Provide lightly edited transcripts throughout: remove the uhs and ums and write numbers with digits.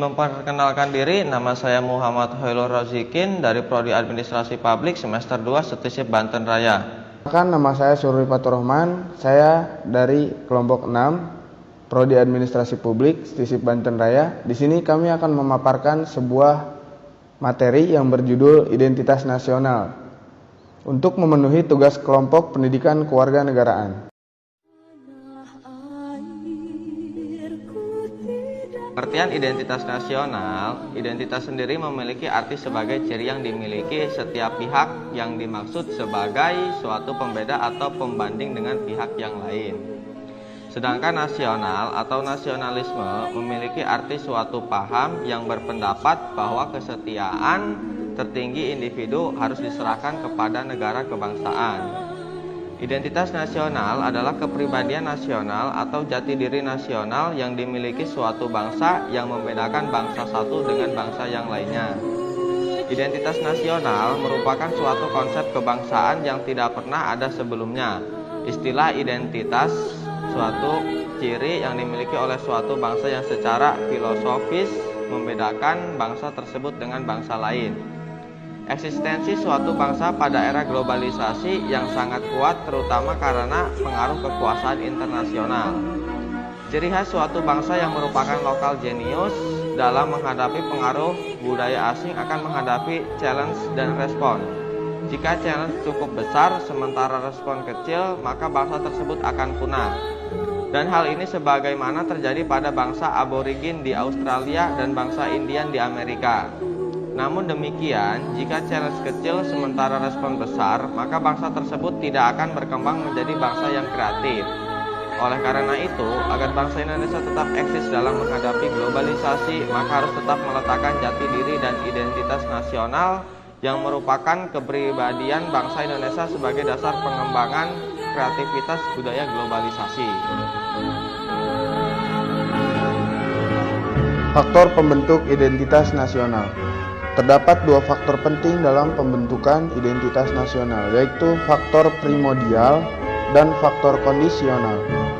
Izin memperkenalkan diri, nama saya Muhammad Hoylur Rozikin dari Prodi Administrasi Publik semester 2 Setisip Banten Raya. Nama saya Sururi Faturrahman, saya dari kelompok 6 Prodi Administrasi Publik Setisip Banten Raya. Di sini kami akan memaparkan sebuah materi yang berjudul Identitas Nasional untuk memenuhi tugas kelompok pendidikan kewarganegaraan. Pengertian identitas nasional, identitas sendiri memiliki arti sebagai ciri yang dimiliki setiap pihak yang dimaksud sebagai suatu pembeda atau pembanding dengan pihak yang lain. Sedangkan nasional atau nasionalisme memiliki arti suatu paham yang berpendapat bahwa kesetiaan tertinggi individu harus diserahkan kepada negara kebangsaan. Identitas nasional adalah kepribadian nasional atau jati diri nasional yang dimiliki suatu bangsa yang membedakan bangsa satu dengan bangsa yang lainnya. Identitas nasional merupakan suatu konsep kebangsaan yang tidak pernah ada sebelumnya. Istilah identitas suatu ciri yang dimiliki oleh suatu bangsa yang secara filosofis membedakan bangsa tersebut dengan bangsa lain. Eksistensi suatu bangsa pada era globalisasi yang sangat kuat terutama karena pengaruh kekuasaan internasional. Ciri khas suatu bangsa yang merupakan lokal genius dalam menghadapi pengaruh budaya asing akan menghadapi challenge dan respon. Jika challenge cukup besar sementara respon kecil, maka bangsa tersebut akan punah. Dan hal ini sebagaimana terjadi pada bangsa aborigin di Australia dan bangsa Indian di Amerika. Namun demikian, jika challenge kecil sementara respon besar, maka bangsa tersebut tidak akan berkembang menjadi bangsa yang kreatif. Oleh karena itu, agar bangsa Indonesia tetap eksis dalam menghadapi globalisasi, maka harus tetap meletakkan jati diri dan identitas nasional yang merupakan kepribadian bangsa Indonesia sebagai dasar pengembangan kreativitas budaya globalisasi. Faktor pembentuk identitas nasional. Terdapat dua faktor penting dalam pembentukan identitas nasional, yaitu faktor primordial dan faktor kondisional.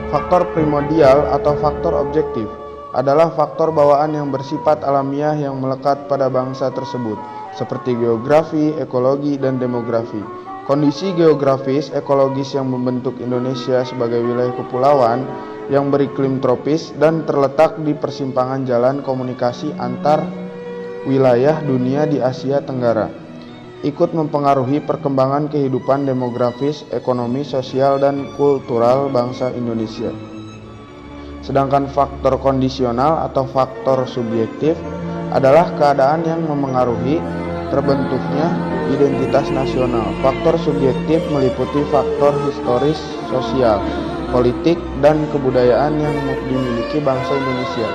Faktor primordial atau faktor objektif adalah faktor bawaan yang bersifat alamiah yang melekat pada bangsa tersebut, seperti geografi, ekologi, dan demografi. Kondisi geografis ekologis yang membentuk Indonesia sebagai wilayah kepulauan yang beriklim tropis dan terletak di persimpangan jalan komunikasi antar wilayah dunia di Asia Tenggara, ikut mempengaruhi perkembangan kehidupan demografis, ekonomi, sosial, dan kultural bangsa Indonesia. Sedangkan faktor kondisional atau faktor subjektif adalah keadaan yang memengaruhi terbentuknya identitas nasional. Faktor subjektif meliputi faktor historis, sosial, politik, dan kebudayaan yang dimiliki bangsa Indonesia.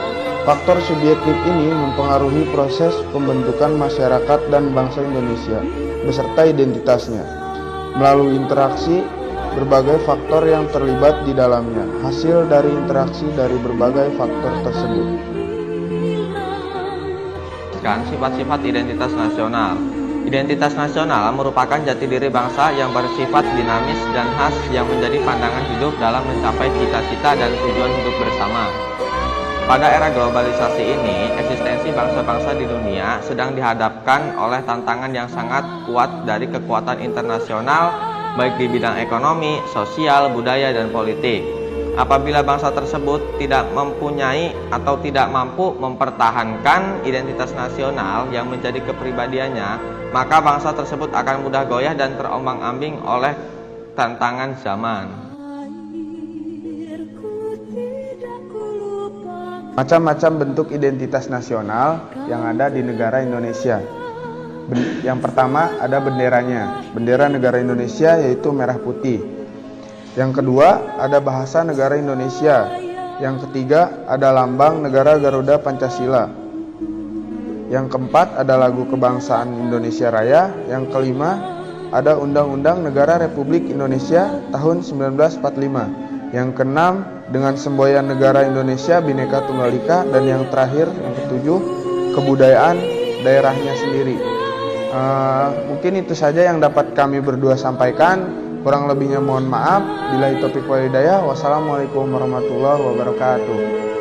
Faktor subjektif ini mempengaruhi proses pembentukan masyarakat dan bangsa Indonesia beserta identitasnya melalui interaksi berbagai faktor yang terlibat di dalamnya. Hasil dari interaksi dari berbagai faktor tersebut. Sifat-sifat identitas nasional. Identitas nasional merupakan jati diri bangsa yang bersifat dinamis dan khas yang menjadi pandangan hidup dalam mencapai cita-cita dan tujuan hidup bersama. Pada era globalisasi ini, eksistensi bangsa-bangsa di dunia sedang dihadapkan oleh tantangan yang sangat kuat dari kekuatan internasional, baik di bidang ekonomi, sosial, budaya, dan politik. Apabila bangsa tersebut tidak mempunyai atau tidak mampu mempertahankan identitas nasional yang menjadi kepribadiannya, maka bangsa tersebut akan mudah goyah dan terombang-ambing oleh tantangan zaman. Macam-macam bentuk identitas nasional yang ada di negara Indonesia. Yang pertama ada benderanya. Bendera negara Indonesia yaitu merah putih. Yang kedua ada bahasa negara Indonesia. Yang ketiga ada lambang negara Garuda Pancasila. Yang keempat ada lagu kebangsaan Indonesia Raya. Yang kelima ada Undang-Undang Negara Republik Indonesia tahun 1945. Yang keenam dengan semboyan negara Indonesia Bhinneka Tunggal Ika, dan yang terakhir yang ketujuh kebudayaan daerahnya sendiri. Mungkin itu saja yang dapat kami berdua sampaikan. Kurang lebihnya mohon maaf. Billahi taufiq wal hidayah. Wassalamualaikum warahmatullahi wabarakatuh.